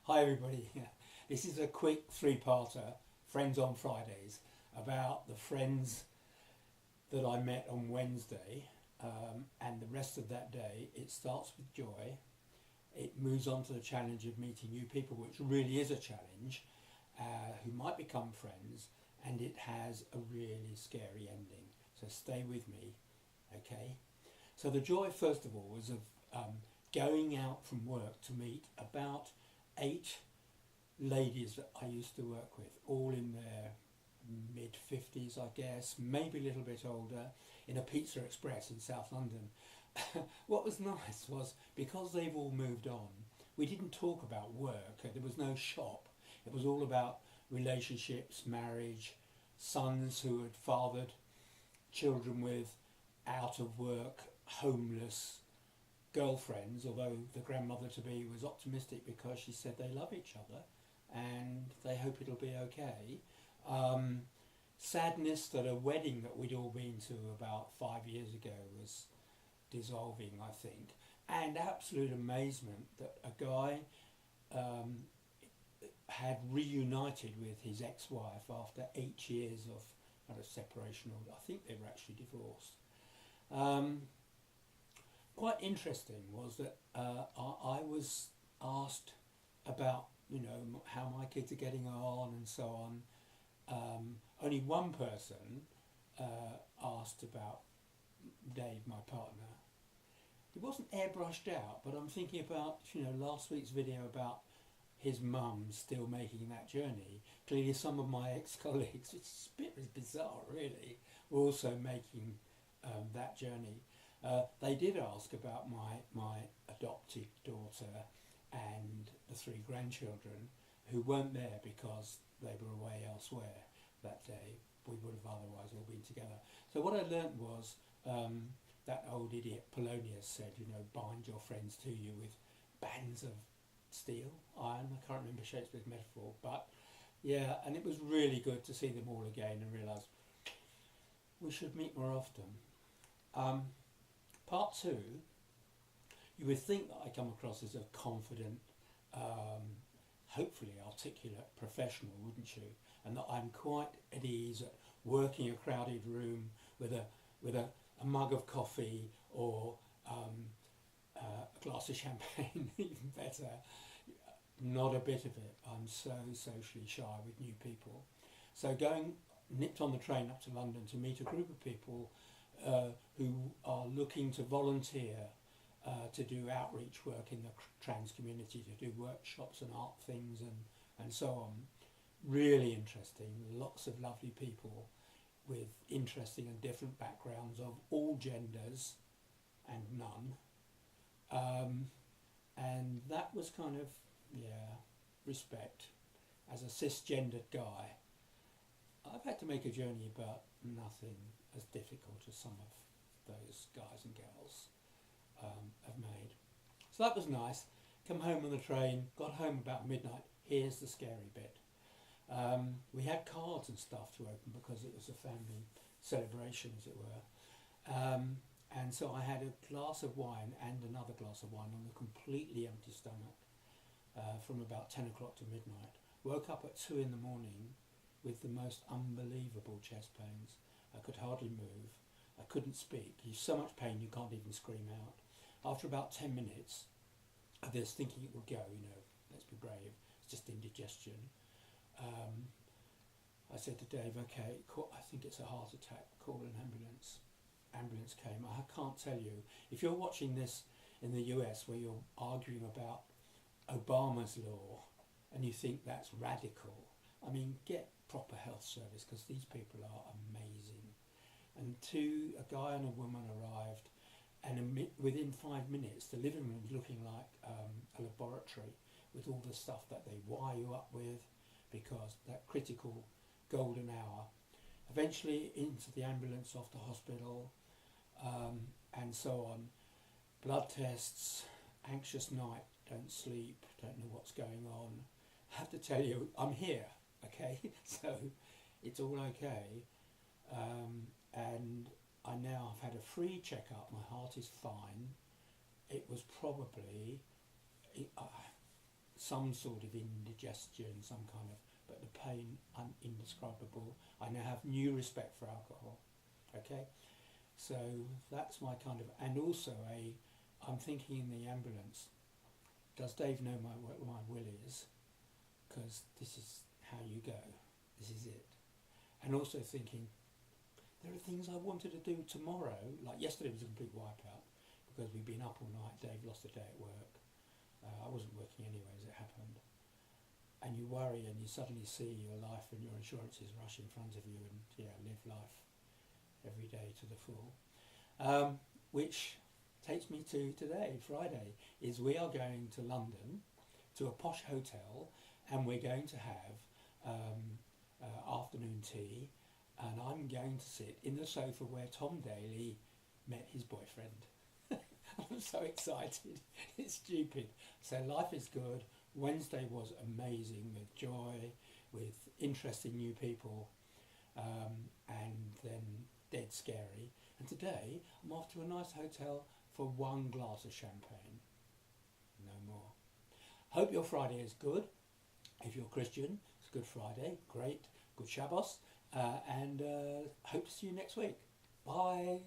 Hi everybody. This is a quick three-parter, Friends on Fridays, about the friends that I met on Wednesday, and the rest of that day. It starts with joy. It moves on to the challenge of meeting new people, which really is a challenge, who might become friends, and it has a really scary ending. So stay with me, okay? So the joy, first of all, was of going out from work to meet about 8 ladies that I used to work with, all in their mid-50s, I guess, maybe a little bit older, in a Pizza Express in South London. What was nice was, because they've all moved on, we didn't talk about work. There was no shop. It was all about relationships, marriage, sons who had fathered, children with, out of work, homeless girlfriends, although the grandmother-to-be was optimistic because she said they love each other and they hope it'll be okay. Sadness that a wedding that we'd all been to about 5 years ago was dissolving, I think, and absolute amazement that a guy had reunited with his ex-wife after 8 years of separation, or I think they were actually divorced. Quite interesting was that I was asked about, how my kids are getting on and so on. Only one person asked about Dave, my partner. It wasn't airbrushed out, but I'm thinking about, last week's video about his mum still making that journey. Clearly some of my ex-colleagues, it's a bit bizarre really, were also making that journey. They did ask about my adopted daughter and the 3 grandchildren who weren't there because they were away elsewhere that day. We would have otherwise all been together. So what I learnt was that old idiot Polonius said, bind your friends to you with bands of steel, iron. I can't remember Shakespeare's metaphor, but yeah, and it was really good to see them all again and realise we should meet more often. Part 2, you would think that I come across as a confident, hopefully articulate professional, wouldn't you? And that I'm quite at ease at working a crowded room with a mug of coffee or a glass of champagne, even better. Not a bit of it. I'm so socially shy with new people. So nipped on the train up to London to meet a group of people who are looking to volunteer to do outreach work in the trans community, to do workshops and art things and so on. Really interesting, lots of lovely people with interesting and different backgrounds of all genders and none. And that was kind of, respect. As a cisgendered guy, I've had to make a journey about nothing as difficult as some of those guys and girls have made. So that was nice. Come home on the train, got home about midnight. Here's the scary bit. We had cards and stuff to open because it was a family celebration, as it were. And so I had a glass of wine and another glass of wine on a completely empty stomach from about 10 o'clock to midnight. Woke up at 2 in the morning with the most unbelievable chest pains. I could hardly move. I couldn't speak. You're so much pain you can't even scream out. After about 10 minutes of this thinking it would go, let's be brave, it's just indigestion. I said to Dave, okay, I think it's a heart attack, call an ambulance. Ambulance came. I can't tell you, if you're watching this in the US where you're arguing about Obama's law and you think that's radical, get proper health service, because these people are amazing. And a guy and a woman arrived, and within 5 minutes the living room was looking like a laboratory with all the stuff that they wire you up with, because that critical golden hour. Eventually into the ambulance, off to hospital, and so on. Blood tests, anxious night, don't sleep, don't know what's going on. I have to tell you, I'm here, okay? So it's all okay. And I now have had a free checkup. My heart is fine. It was probably some sort of indigestion, some kind of, but the pain indescribable. I now have new respect for alcohol. Okay, so that's my kind of, and also I'm thinking in the ambulance, does Dave know what my will is? Because this is how you go, this is it. And also thinking, there are things I wanted to do tomorrow, like yesterday was a complete wipeout, because we've been up all night. Dave lost a day at work. I wasn't working anyway as it happened. And you worry and you suddenly see your life and your insurances rush in front of you and live life every day to the full. Which takes me to today, Friday, is we are going to London to a posh hotel and we're going to have afternoon tea, and I'm going to sit in the sofa where Tom Daly met his boyfriend. I'm so excited, it's stupid. So life is good. Wednesday was amazing with joy, with interesting new people, and then dead scary. And today I'm off to a nice hotel for one glass of champagne, no more. Hope your Friday is good. If you're Christian, it's Good Friday, great, good Shabbos, and hope to see you next week. Bye.